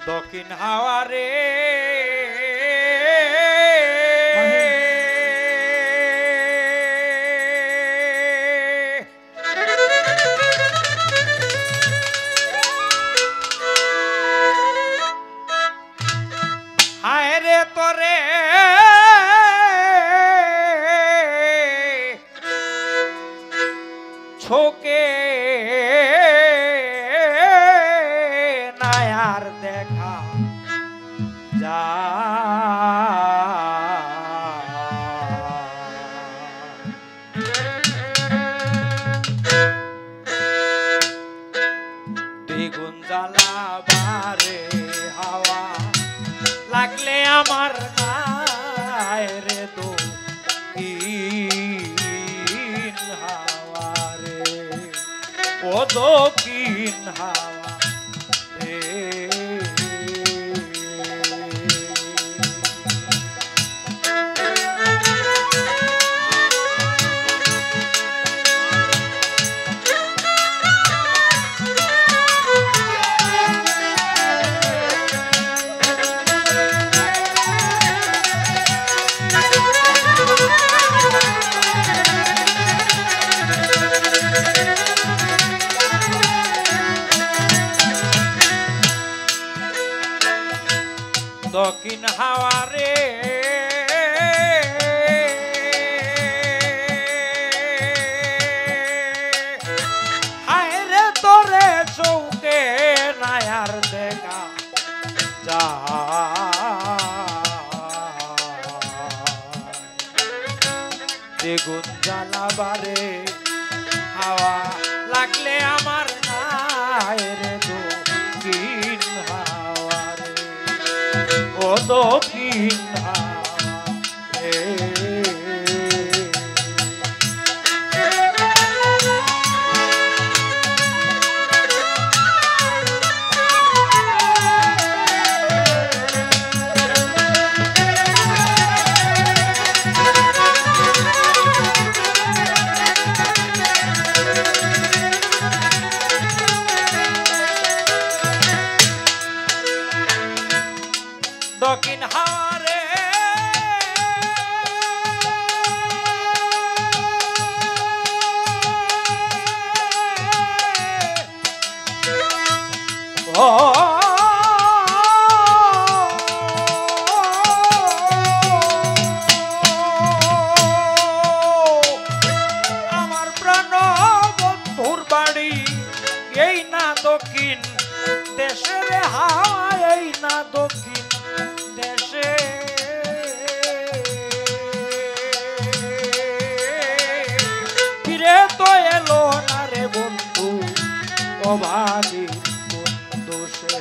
দক্ষিণ হাওয়ারে হায় রে তোরে ছোকে নায়ার দেখা যা দ্বিগুণ জ্বালা বারে হাওয়া লাগলে আমার গায় রে দক্ষিণ হাওয়া রে ও দক্ষিণ হাওয়া রে দক্ষিণ হাওয়ারে হায় রে তোরে চৌকে নায়ার দেখা যা দ্বিগুণ জ্বালাবারে হাওয়া লাগলে আমার গায় রে দক্ষিণ হাওয়া রে ও দক্ষিণ হাওয়া রে দক্ষিণ হাওয়ারে ও আমার প্রাণ বন্ধুর বাড়ি এই না দক্ষিণ দেশের হাওয়া এই না দক্ষিণ দেশে ফিরে তো এলো না রে বন্ধু অভাগী বন্ধু সে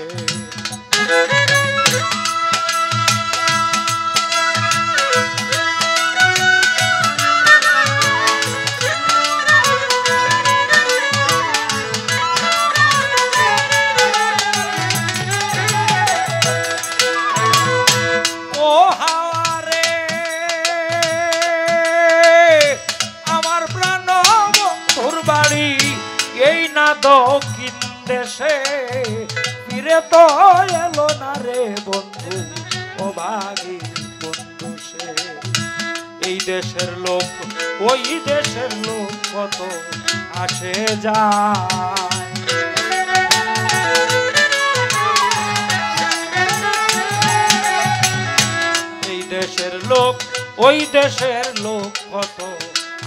দক্ষিণ দেশে ফিরে তো এলো না রে বন্ধু অভাগী বন্ধু সে এই দেশের লোক ওই দেশের লোক কত আসে যায় এই দেশের লোক ওই দেশের লোক কত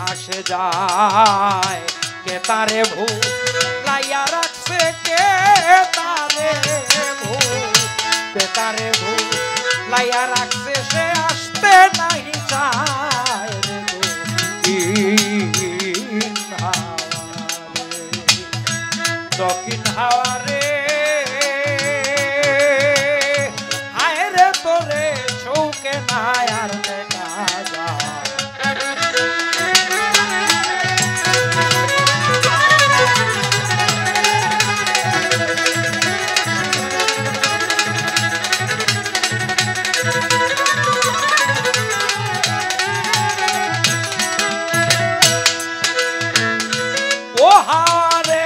আসে যায় কে তারে ভূ লাইয়া রাখছে কে তারে ভূ লাইয়া রাখছে সে আসতে নাহি চায় রে দক্ষিণ হাওয়া রে হায় রে তোরে চৌকে নায়ার দেখা যায় ও হাওয়া রে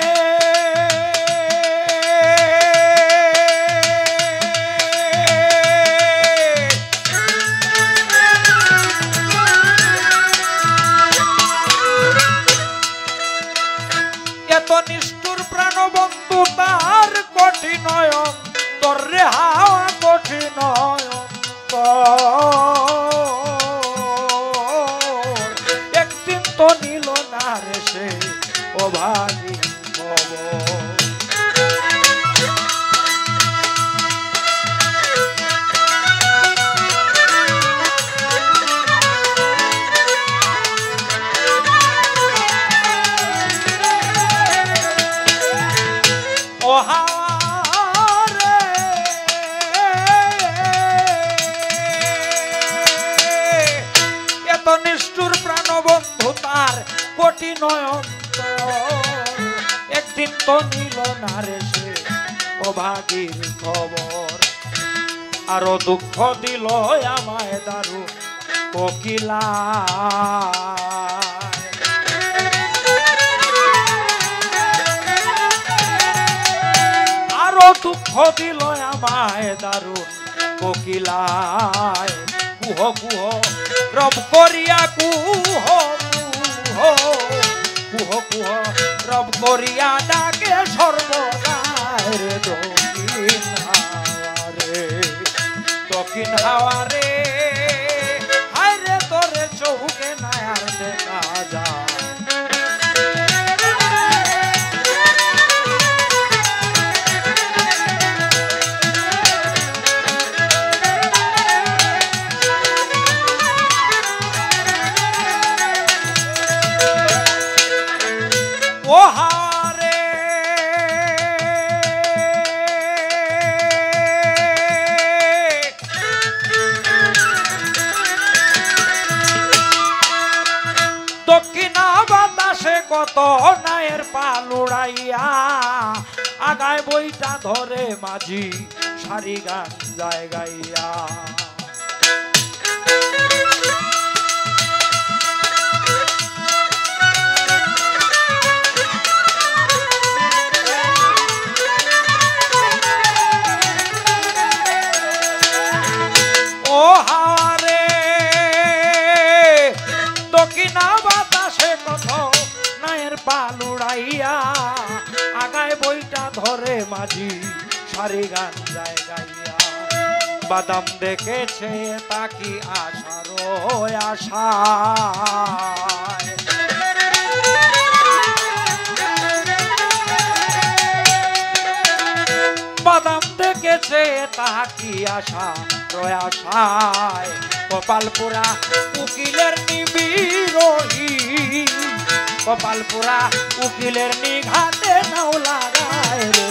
বন্ধু তার কোটি নয়ন একদিন তো নিল না রে সে অভাগীর খবর আরো দুঃখ দিল আমায় দারুণ কোকিলা আরো দুঃখ দিল আমায় দারুণ কোকিলায় কুহ কুহ রব করিয়া কুহ কুহ কুহ কুহ রব করিয়া ডাকে সর্বদায় রে দক্ষিণ হাওয়ারে হায় রে তোরে চৌকে না আর দেখা যায় ও হারে দক্ষিণা বাতাসে কত নায়ের পাল উড়াইয়া আগায় বইটা ধরে মাঝি সারি গান যায় গাইয়া ও হারে দক্ষিণা বাতাসে কত নায়ের পাল উড়াইয়া আগায় বইটা ধরে মাঝি সারি গান যায় গাইয়া বাদাম দেখেছে তাকি আশার আশায় বাদাম দেখেছে তাকি আশা প্রয়াসায় কপালপুরা উকিলের নিবিরোহী কপালপুরা উকিলের নিঘাতে নাও লাগায় রে